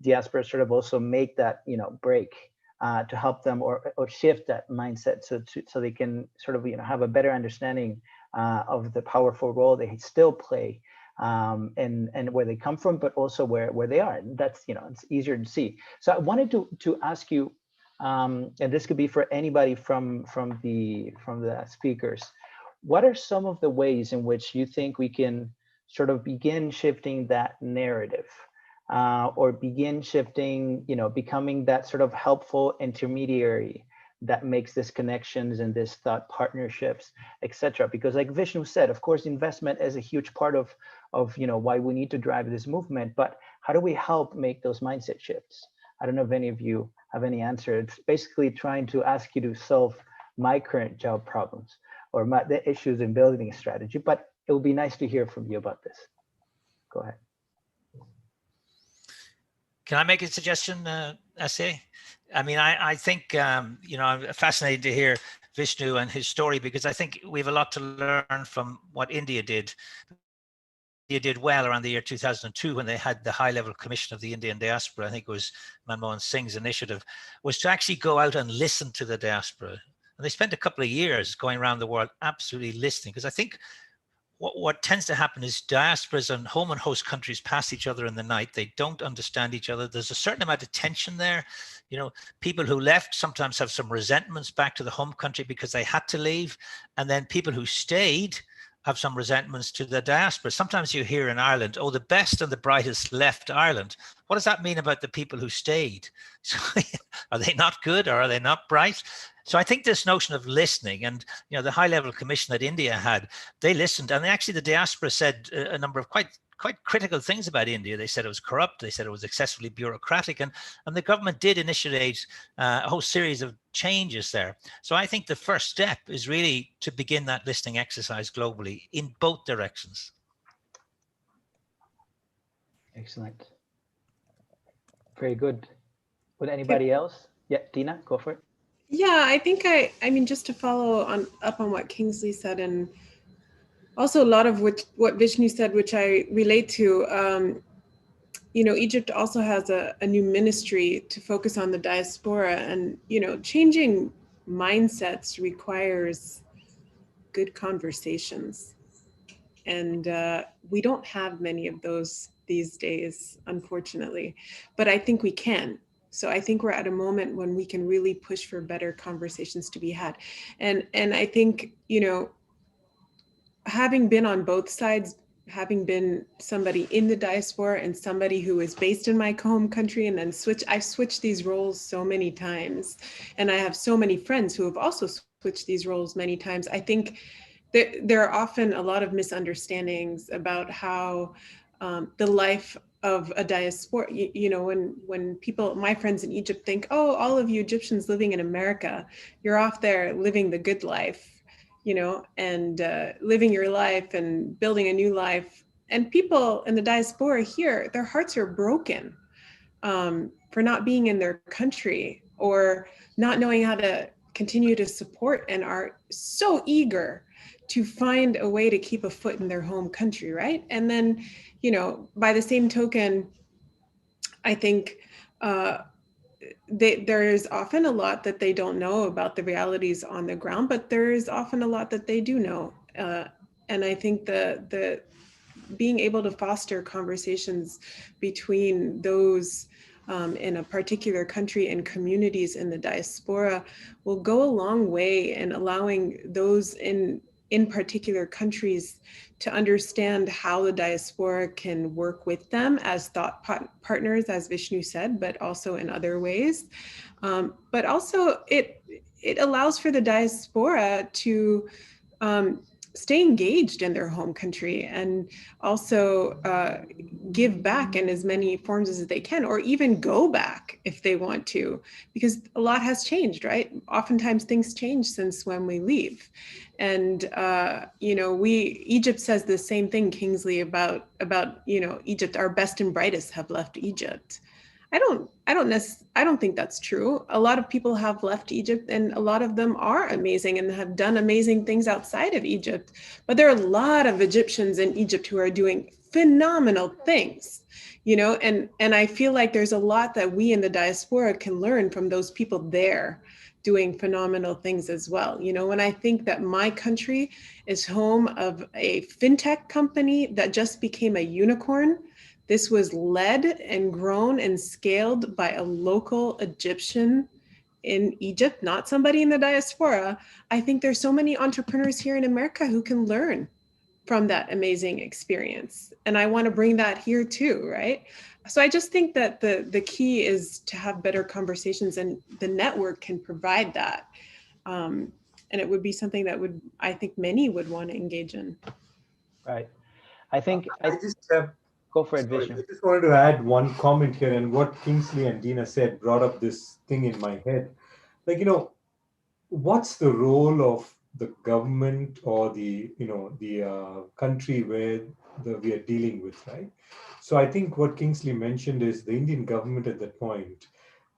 diaspora sort of also make that break, to help them or shift that mindset, so they can sort of have a better understanding of the powerful role they still play, and where they come from, but also where they are. And that's it's easier to see. So I wanted to ask you, and this could be for anybody from the speakers, what are some of the ways in which you think we can sort of begin shifting that narrative? or begin shifting, becoming that sort of helpful intermediary that makes these connections and this thought partnerships, etc. Because like Vishnu said, of course, investment is a huge part of why we need to drive this movement, but how do we help make those mindset shifts? I don't know if any of you have any answer. It's basically trying to ask you to solve my current job problems or the issues in building a strategy, but it would be nice to hear from you about this. Go ahead. Can I make a suggestion, SA? I mean, I think, I'm fascinated to hear Vishnu and his story, because I think we have a lot to learn from what India did. India did well around the year 2002 when they had the high-level commission of the Indian diaspora. I think it was Manmohan Singh's initiative, was to actually go out and listen to the diaspora. And they spent a couple of years going around the world absolutely listening, because I think what tends to happen is diasporas and home and host countries pass each other in the night. They don't understand each other. There's a certain amount of tension there. People who left sometimes have some resentments back to the home country because they had to leave. And then people who stayed have some resentments to the diaspora. Sometimes you hear in Ireland, oh, the best and the brightest left Ireland. What does that mean about the people who stayed? So, are they not good, or are they not bright? So I think this notion of listening, and the high-level commission that India had, they listened, and actually the diaspora said a number of quite critical things about India. They said it was corrupt. They said it was excessively bureaucratic, and the government did initiate a whole series of changes there. So I think the first step is really to begin that listening exercise globally in both directions. Excellent. Very good. Would anybody else? Yeah, Tina, go for it. Yeah, I think I mean, just to follow up on what Kingsley said, and also a lot of what Vishnu said, which I relate to. Egypt also has a new ministry to focus on the diaspora, and changing mindsets requires good conversations, and we don't have many of those these days, unfortunately, but I think we can. So I think we're at a moment when we can really push for better conversations to be had. And I think, having been on both sides, having been somebody in the diaspora and somebody who is based in my home country, and then I've switched these roles so many times. And I have so many friends who have also switched these roles many times. I think there are often a lot of misunderstandings about how the life of a diaspora, when people, my friends in Egypt, think, oh, all of you Egyptians living in America, you're off there living the good life, and living your life and building a new life. And people in the diaspora here, their hearts are broken for not being in their country or not knowing how to continue to support, and are so eager to find a way to keep a foot in their home country, right? And then, by the same token, I think there is often a lot that they don't know about the realities on the ground, but there is often a lot that they do know. And I think the being able to foster conversations between those in a particular country and communities in the diaspora will go a long way in allowing those in particular countries to understand how the diaspora can work with them as thought partners, as Vishnu said, but also in other ways. But also it allows for the diaspora to stay engaged in their home country, and also give back in as many forms as they can, or even go back if they want to, because a lot has changed, right? Oftentimes things change since when we leave. And, Egypt says the same thing, Kingsley, about Egypt, our best and brightest have left Egypt. I don't think that's true. A lot of people have left Egypt, and a lot of them are amazing and have done amazing things outside of Egypt. But there are a lot of Egyptians in Egypt who are doing phenomenal things, and I feel like there's a lot that we in the diaspora can learn from those people there doing phenomenal things as well. When I think that my country is home of a fintech company that just became a unicorn. This was led and grown and scaled by a local Egyptian in Egypt, not somebody in the diaspora. I think there's so many entrepreneurs here in America who can learn from that amazing experience. And I want to bring that here too, right? So I just think that the key is to have better conversations, and the network can provide that. And it would be something that I think many would want to engage in. Right. I think I just have, go for it, sorry, Vishnu. I just wanted to add one comment here, and what Kingsley and Dina said brought up this thing in my head. Like, you know, what's the role of the government or the country where we are dealing with, right? So I think what Kingsley mentioned is the Indian government at that point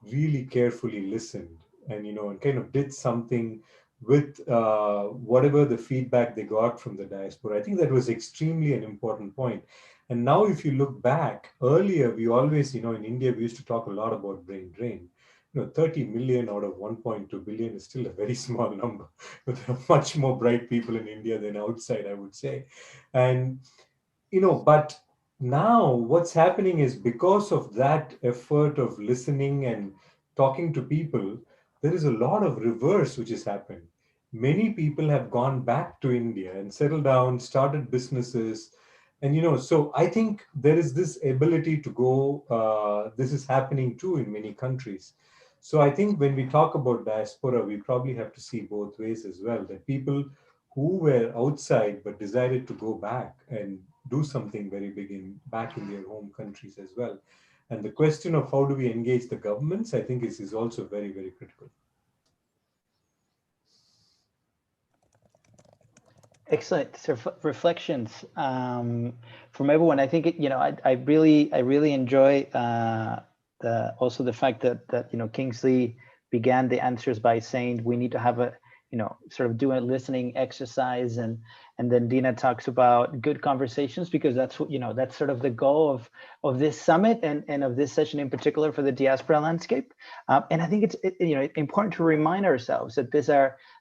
really carefully listened and and kind of did something with whatever the feedback they got from the diaspora. I think that was extremely an important point. And now if you look back, earlier we always, in India, we used to talk a lot about brain drain. 30 million out of 1.2 billion is still a very small number. But there are much more bright people in India than outside, I would say. And, but now what's happening is because of that effort of listening and talking to people, there is a lot of reverse which has happened. Many people have gone back to India and settled down, started businesses. And, so I think there is this ability to go, this is happening too in many countries. So I think when we talk about diaspora, we probably have to see both ways as well, that people who were outside but decided to go back and do something very big back in their home countries as well. And the question of how do we engage the governments, I think is also very, very critical. Excellent reflections from everyone. I think I really enjoy also the fact that Kingsley began the answers by saying we need to have a sort of do a listening exercise, and then Dina talks about good conversations, because that's that's sort of the goal of this summit and of this session in particular for the diaspora landscape. And I think it's important to remind ourselves that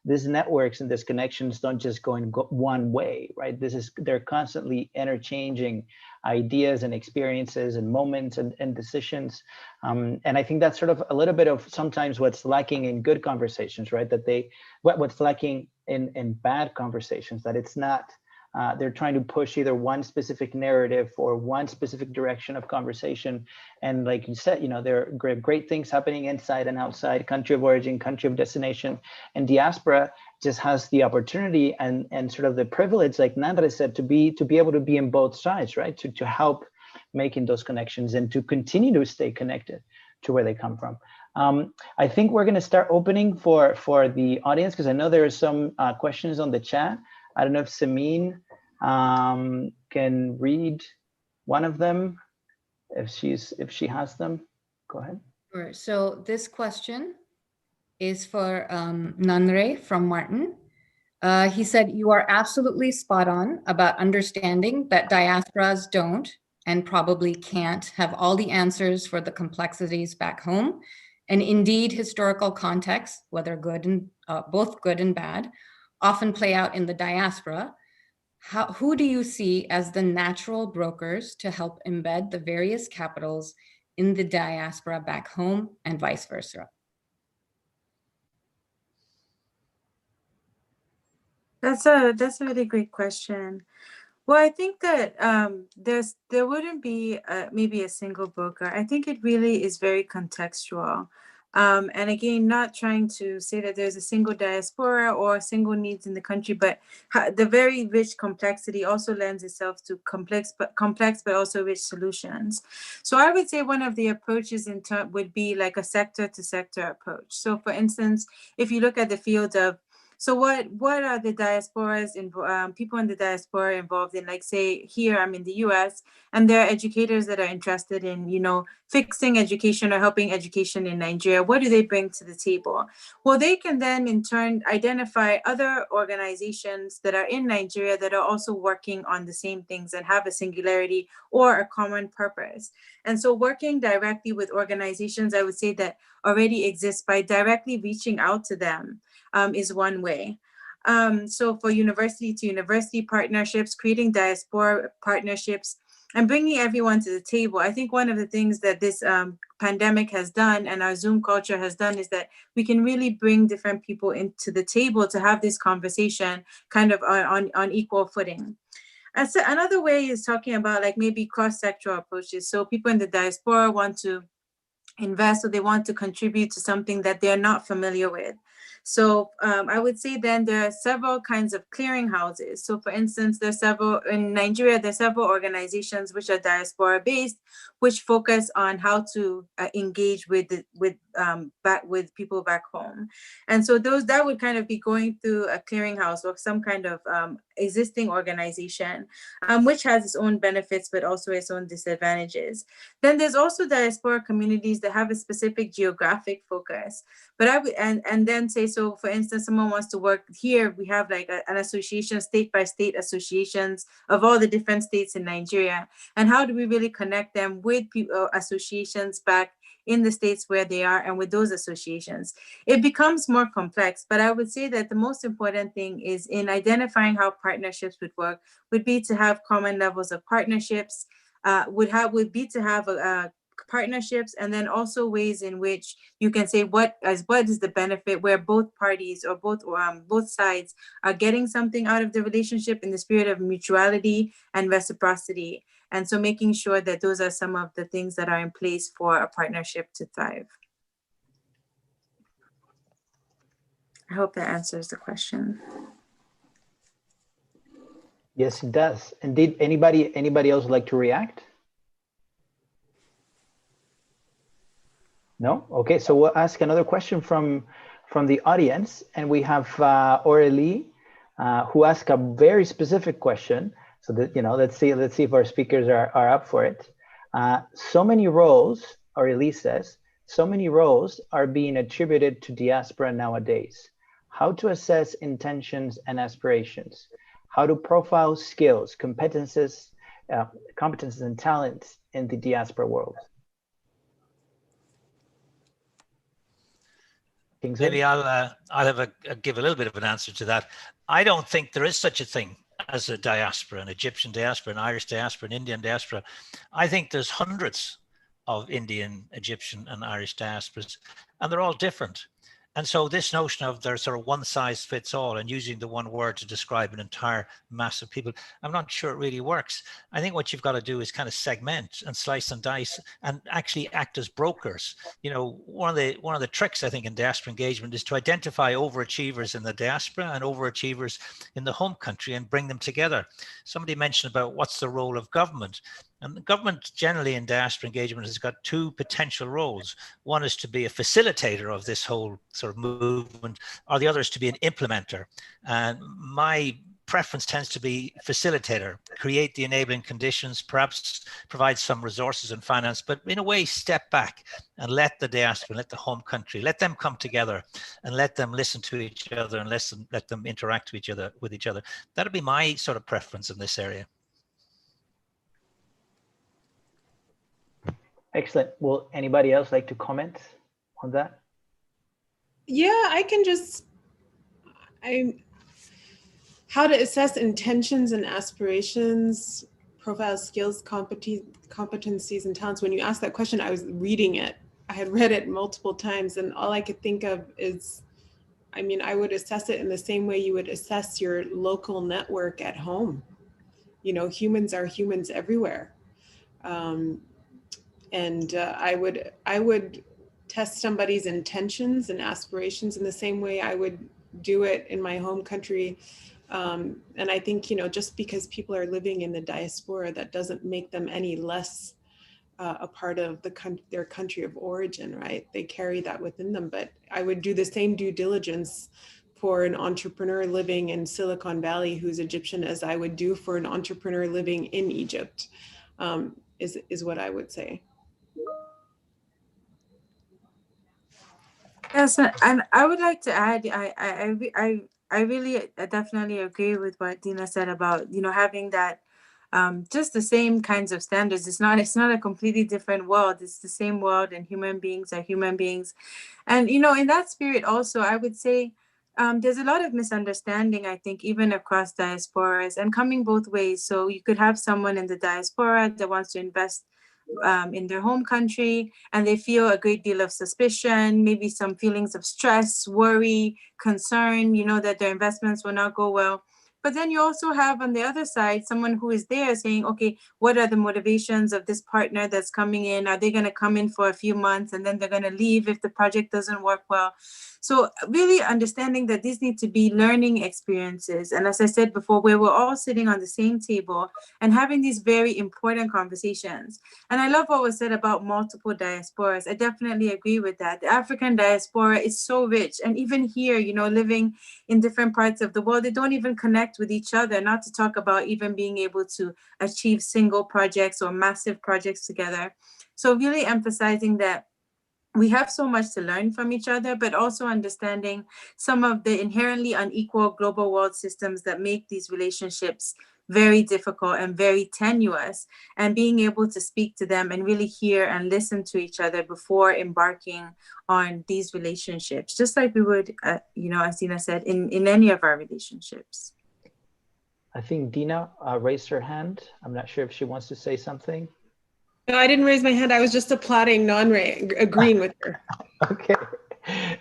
these networks and these connections don't just go in one way, right? They're constantly interchanging ideas and experiences and moments and decisions. And I think that's sort of a little bit of sometimes what's lacking in good conversations, right? That what's lacking in bad conversations, that it's not, they're trying to push either one specific narrative or one specific direction of conversation. And like you said, there are great things happening inside and outside, country of origin, country of destination, and diaspora just has the opportunity and sort of the privilege, like Nandra said, to be able to be in both sides, right? To help making those connections and to continue to stay connected to where they come from. I think we're going to start opening for the audience, because I know there are some questions on the chat. I don't know if Samin can read one of them, if she has them. Go ahead. Sure. So this question is for Nanre from Martin. He said, you are absolutely spot on about understanding that diasporas don't and probably can't have all the answers for the complexities back home. And indeed, historical contexts, whether good and both good and bad, often play out in the diaspora. Who do you see as the natural brokers to help embed the various capitals in the diaspora back home and vice versa? That's a really great question. Well, I think that there wouldn't be maybe a single broker. I think it really is very contextual. And again, not trying to say that there's a single diaspora or single needs in the country, but the very rich complexity also lends itself to complex but also rich solutions. So I would say one of the approaches would be like a sector to sector approach. So for instance, if you look at the field of, so what are the diasporas, people in the diaspora involved in? Like, say, here I'm in the US, and there are educators that are interested in, fixing education or helping education in Nigeria. What do they bring to the table? Well, they can then in turn identify other organizations that are in Nigeria that are also working on the same things and have a singularity or a common purpose. And so working directly with organizations, I would say, that already exist, by directly reaching out to them is one way. So for university to university partnerships, creating diaspora partnerships, and bringing everyone to the table. I think one of the things that this pandemic has done and our Zoom culture has done is that we can really bring different people into the table to have this conversation kind of on equal footing. Another way is talking about like maybe cross-sectoral approaches. So people in the diaspora want to invest, or they want to contribute to something that they're not familiar with. So I would say then there are several kinds of clearinghouses. So for instance, in Nigeria, there's several organizations which are diaspora based, which focus on how to engage with people back home. And so that would kind of be going through a clearinghouse or some kind of existing organization, which has its own benefits, but also its own disadvantages. Then there's also diaspora communities that have a specific geographic focus. But I would, and then say, so for instance, someone wants to work here, we have like an association, state by state associations of all the different states in Nigeria. And how do we really connect them with associations back in the states where they are and with those associations? It becomes more complex, but I would say that the most important thing is in identifying how partnerships would work would be to have common levels of partnerships, would be to have partnerships, and then also ways in which you can say what is the benefit where both parties or both sides are getting something out of the relationship in the spirit of mutuality and reciprocity. And so making sure that those are some of the things that are in place for a partnership to thrive. I hope that answers the question. Yes, it does. And did anybody else like to react? No? Okay, so we'll ask another question from the audience, and we have Aurélie, who asked a very specific question. So that, let's see if our speakers are up for it. So many roles, Aurélie says, so many roles are being attributed to diaspora nowadays. How to assess intentions and aspirations? How to profile skills, competences and talents in the diaspora world? Maybe I'll give a little bit of an answer to that. I don't think there is such a thing as a diaspora, an Egyptian diaspora, an Irish diaspora, an Indian diaspora. I think there's hundreds of Indian, Egyptian, and Irish diasporas, and they're all different. And so this notion of there's sort of one size fits all and using the one word to describe an entire mass of people, I'm not sure it really works. I think what you've got to do is kind of segment and slice and dice and actually act as brokers. One of the tricks I think in diaspora engagement is to identify overachievers in the diaspora and overachievers in the home country and bring them together. Somebody mentioned about what's the role of government. And the government generally in diaspora engagement has got two potential roles. One is to be a facilitator of this whole sort of movement, or the other is to be an implementer. And my preference tends to be facilitator, create the enabling conditions, perhaps provide some resources and finance, but in a way step back and let the diaspora, let the home country, let them come together and let them listen to each other and let them interact with each other. That'd be my sort of preference in this area. Excellent. Will anybody else like to comment on that? Yeah, I can how to assess intentions and aspirations, profile skills, competencies, and talents. When you asked that question, I was reading it. I had read it multiple times, and all I could think of is, I would assess it in the same way you would assess your local network at home. Humans are humans everywhere. I would test somebody's intentions and aspirations in the same way I would do it in my home country. And I think, just because people are living in the diaspora, that doesn't make them any less a part of their country of origin, right? They carry that within them. But I would do the same due diligence for an entrepreneur living in Silicon Valley who's Egyptian as I would do for an entrepreneur living in Egypt, is what I would say. Yes, and I would like to add, I really definitely agree with what Dina said about, having that just the same kinds of standards. It's not a completely different world. It's the same world, and human beings are human beings. And, in that spirit also, I would say there's a lot of misunderstanding, I think, even across diasporas and coming both ways. So you could have someone in the diaspora that wants to invest in their home country, and they feel a great deal of suspicion, maybe some feelings of stress, worry, concern, that their investments will not go well. But then you also have on the other side, someone who is there saying, okay, what are the motivations of this partner that's coming in? Are they going to come in for a few months and then they're going to leave if the project doesn't work well? So really understanding that these need to be learning experiences. And as I said before, where we're all sitting on the same table and having these very important conversations. And I love what was said about multiple diasporas. I definitely agree with that. The African diaspora is so rich. And even here, you know, living in different parts of the world, they don't even connect with each other, not to talk about even being able to achieve single projects or massive projects together. So really emphasizing that we have so much to learn from each other, but also understanding some of the inherently unequal global world systems that make these relationships very difficult and very tenuous, and being able to speak to them and really hear and listen to each other before embarking on these relationships, just like we would, you know, as Dina said, in any of our relationships. I think Dina raised her hand. I'm not sure if she wants to say something. No, I didn't raise my hand. I was just applauding Non-Ray, agreeing with her. Okay,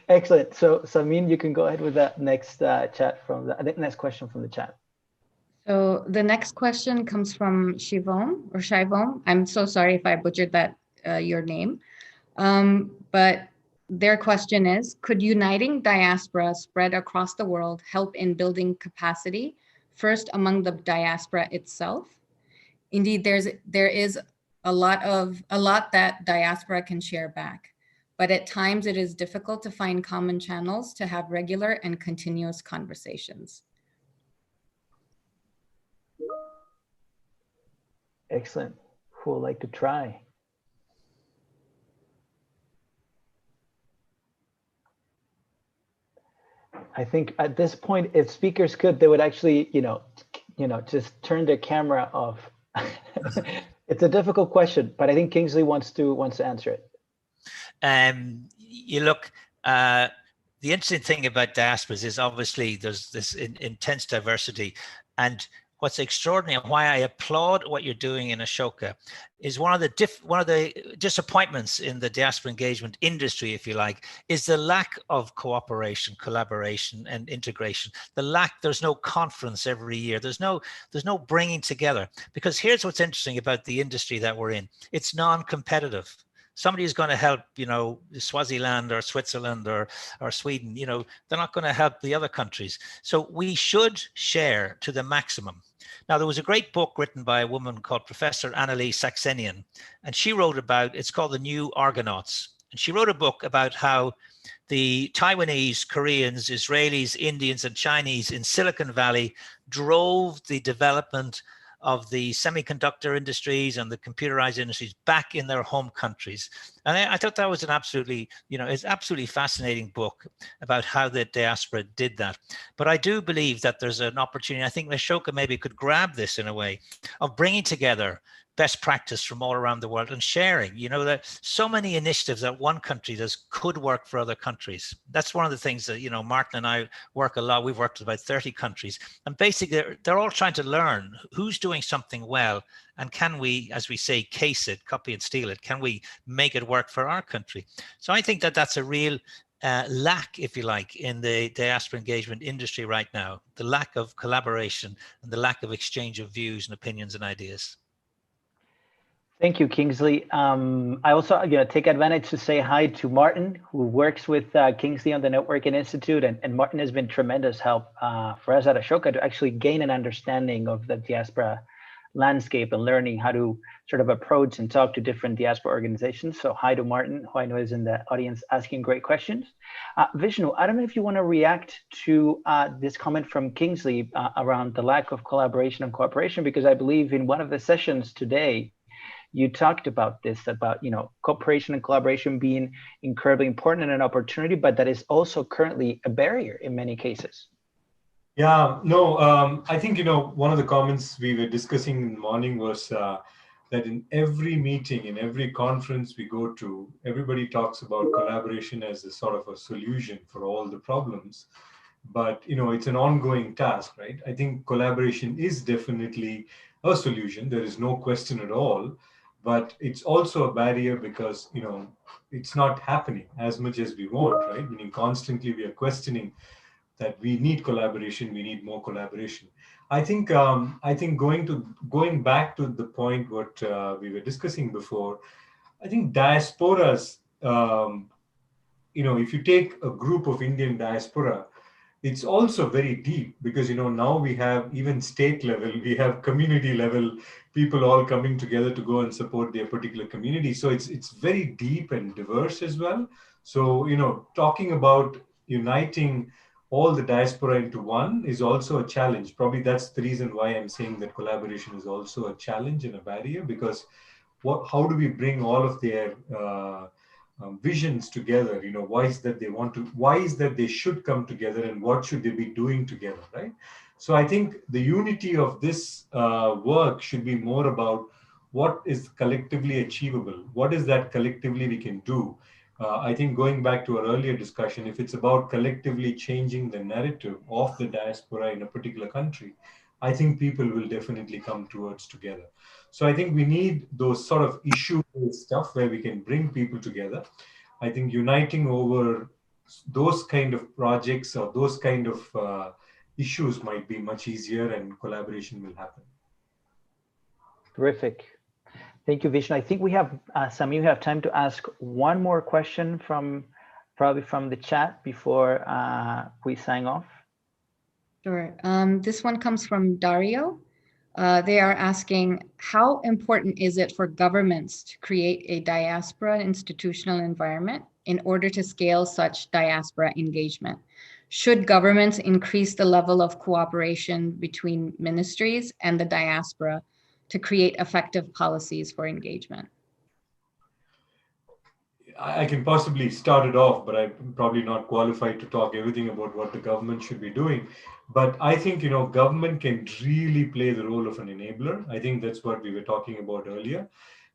excellent. So Samin, you can go ahead with that next chat from the next question from the chat. So the next question comes from Shivom. I'm so sorry if I butchered that your name. But their question is, could uniting diaspora spread across the world help in building capacity, first among the diaspora itself? Indeed, there is a lot that diaspora can share back, but at times it is difficult to find common channels to have regular and continuous conversations. Excellent. Who would like to try? I think at this point, if speakers could, they would actually, just turn their camera off. It's a difficult question, but I think Kingsley wants to answer it. You look, the interesting thing about diasporas is obviously there's this intense diversity, and what's extraordinary and why I applaud what you're doing in Ashoka is one of the disappointments in the diaspora engagement industry, if you like, is the lack of cooperation, collaboration, and integration. There's no conference every year. There's no bringing together, because here's what's interesting about the industry that we're in. It's non-competitive. Somebody is going to help, Swaziland or Switzerland or Sweden, they're not going to help the other countries. So we should share to the maximum. Now, there was a great book written by a woman called Professor Annalise Saxenian, and she wrote it's called The New Argonauts. And she wrote a book about how the Taiwanese, Koreans, Israelis, Indians, and Chinese in Silicon Valley drove the development of the semiconductor industries and the computerized industries back in their home countries. And I thought that was an absolutely, it's absolutely fascinating book about how the diaspora did that. But I do believe that there's an opportunity, I think Ashoka maybe could grab this in a way, of bringing together best practice from all around the world and sharing. That so many initiatives that one country does could work for other countries. That's one of the things that, Martin and I work a lot. We've worked with about 30 countries, and basically they're all trying to learn who's doing something well, and can we, as we say, case it, copy and steal it? Can we make it work for our country? So I think that that's a real lack, if you like, in the diaspora engagement industry right now, the lack of collaboration and the lack of exchange of views and opinions and ideas. Thank you, Kingsley. I also take advantage to say hi to Martin, who works with Kingsley on the Networking Institute. And Martin has been tremendous help for us at Ashoka to actually gain an understanding of the diaspora landscape and learning how to sort of approach and talk to different diaspora organizations. So hi to Martin, who I know is in the audience asking great questions. Vishnu, I don't know if you want to react to this comment from Kingsley around the lack of collaboration and cooperation, because I believe in one of the sessions today, you talked about this, about cooperation and collaboration being incredibly important and an opportunity, but that is also currently a barrier in many cases. Yeah, no, I think one of the comments we were discussing in the morning was that in every meeting, in every conference we go to, everybody talks about collaboration as a sort of a solution for all the problems. But it's an ongoing task, right? I think collaboration is definitely a solution. There is no question at all. But it's also a barrier because, it's not happening as much as we want, right? Meaning constantly we are questioning that we need collaboration, we need more collaboration. I think going back to the point what we were discussing before, I think diasporas, if you take a group of Indian diaspora, it's also very deep because, now we have even state level, we have community level people all coming together to go and support their particular community. So it's very deep and diverse as well. So, talking about uniting all the diaspora into one is also a challenge. Probably that's the reason why I'm saying that collaboration is also a challenge and a barrier, because how do we bring all of their visions together? Why is that they should come together, and what should they be doing together, right? So I think the unity of this work should be more about what is collectively achievable, what is that collectively we can do. I think going back to our earlier discussion, if it's about collectively changing the narrative of the diaspora in a particular country, I think people will definitely come towards together. So I think we need those sort of issue-based stuff where we can bring people together. I think uniting over those kind of projects or those kind of issues might be much easier, and collaboration will happen. Terrific. Thank you, Vishnu. I think we have, Samir, you have time to ask one more question probably from the chat before we sign off. Sure. This one comes from Dario. They are asking, how important is it for governments to create a diaspora institutional environment in order to scale such diaspora engagement? Should governments increase the level of cooperation between ministries and the diaspora to create effective policies for engagement? I can possibly start it off, but I'm probably not qualified to talk everything about what the government should be doing. But I think, government can really play the role of an enabler. I think that's what we were talking about earlier,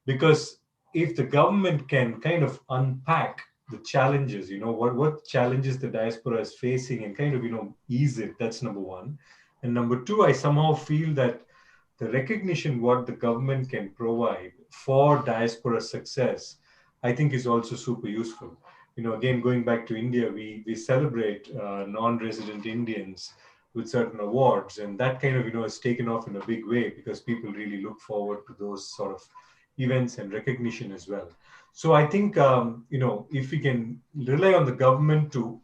because if the government can kind of unpack the challenges, what challenges the diaspora is facing and kind of, ease it, that's number one. And number two, I somehow feel that the recognition what the government can provide for diaspora success, I think is also super useful. Again, going back to India, we celebrate non-resident Indians with certain awards, and that kind of, is taken off in a big way because people really look forward to those sort of events and recognition as well. So I think, if we can rely on the government to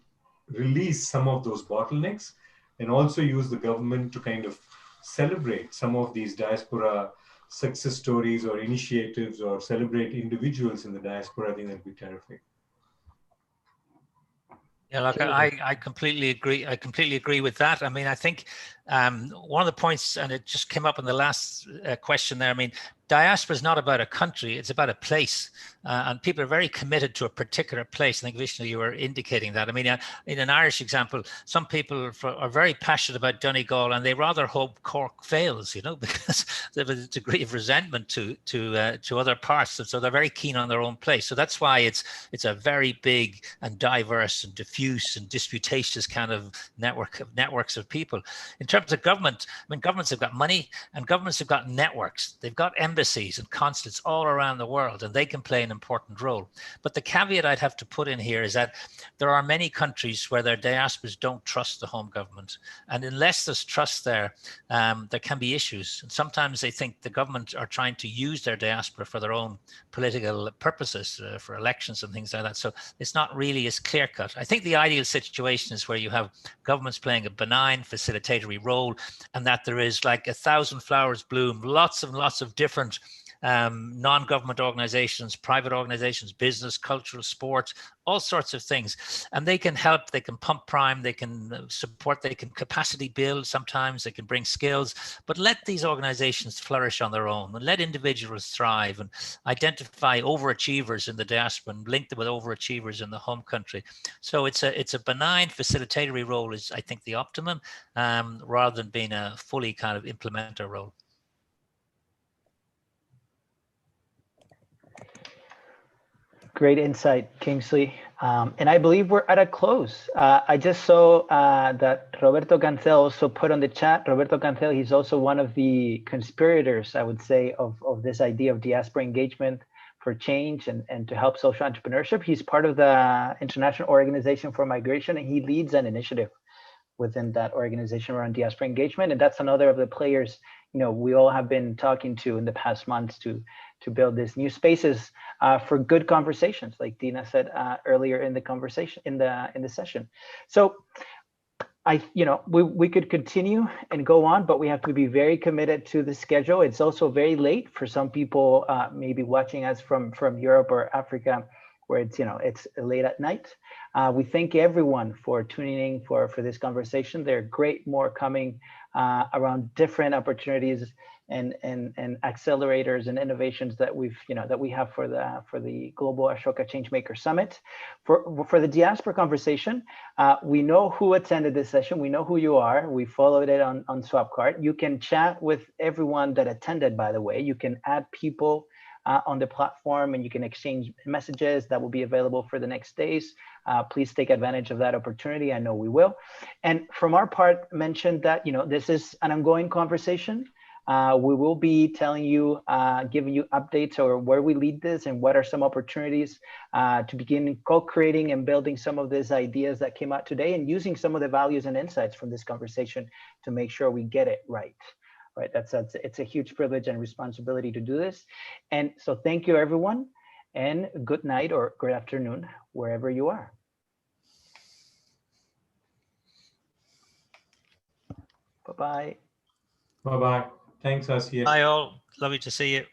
release some of those bottlenecks and also use the government to kind of celebrate some of these diaspora success stories or initiatives or celebrate individuals in the diaspora, I think that'd be terrific. Yeah, look, I completely agree. I completely agree with that. I mean, I think one of the points, and it just came up in the last question there, I mean, diaspora is not about a country, it's about a place. And people are very committed to a particular place. I think, Vishnu, you were indicating that. I mean, in an Irish example, some people are very passionate about Donegal and they rather hope Cork fails, because they have a degree of resentment to other parts. And so they're very keen on their own place. So that's why it's a very big and diverse and diffuse and disputatious kind of networks of people. In terms of government, I mean, governments have got money and governments have got networks. They've got embassies and consulates all around the world, and they can play an important role. But the caveat I'd have to put in here is that there are many countries where their diasporas don't trust the home government. And unless there's trust there, there can be issues. And sometimes they think the government are trying to use their diaspora for their own political purposes, for elections and things like that. So it's not really as clear cut. I think the ideal situation is where you have governments playing a benign facilitatory role, and that there is like 1,000 flowers bloom, lots and lots of different non-government organizations, private organizations, business, cultural, sports, all sorts of things. And they can help, they can pump prime, they can support, they can capacity build sometimes, they can bring skills, but let these organizations flourish on their own and let individuals thrive and identify overachievers in the diaspora and link them with overachievers in the home country. So it's a benign facilitatory role is, I think, the optimum, rather than being a fully kind of implementer role. Great insight, Kingsley. And I believe we're at a close. I just saw that Roberto Cantelo also put on the chat. Roberto Cantelo, he's also one of the conspirators, I would say, of this idea of diaspora engagement for change and to help social entrepreneurship. He's part of the International Organization for Migration, and he leads an initiative within that organization around diaspora engagement. And that's another of the players, we all have been talking to in the past months to build these new spaces for good conversations, like Dina said earlier in the conversation, in the session. So we could continue and go on, but we have to be very committed to the schedule. It's also very late for some people, maybe watching us from Europe or Africa, where it's late at night. We thank everyone for tuning in for this conversation. There are great more coming around different opportunities and accelerators and innovations that we have for the Global Ashoka Changemaker Summit. For the diaspora conversation, we know who attended this session. We know who you are. We followed it on Swapcart. You can chat with everyone that attended, by the way. You can add people on the platform, and you can exchange messages that will be available for the next days. Please take advantage of that opportunity. I know we will. And from our part, mentioned that this is an ongoing conversation. We will be telling you, giving you updates or where we lead this and what are some opportunities to begin co-creating and building some of these ideas that came out today, and using some of the values and insights from this conversation to make sure we get it right. Right, it's a huge privilege and responsibility to do this. And so thank you, everyone, and good night or good afternoon, wherever you are. Bye-bye. Bye-bye. Thanks, Asiya. Bye all. Lovely to see you.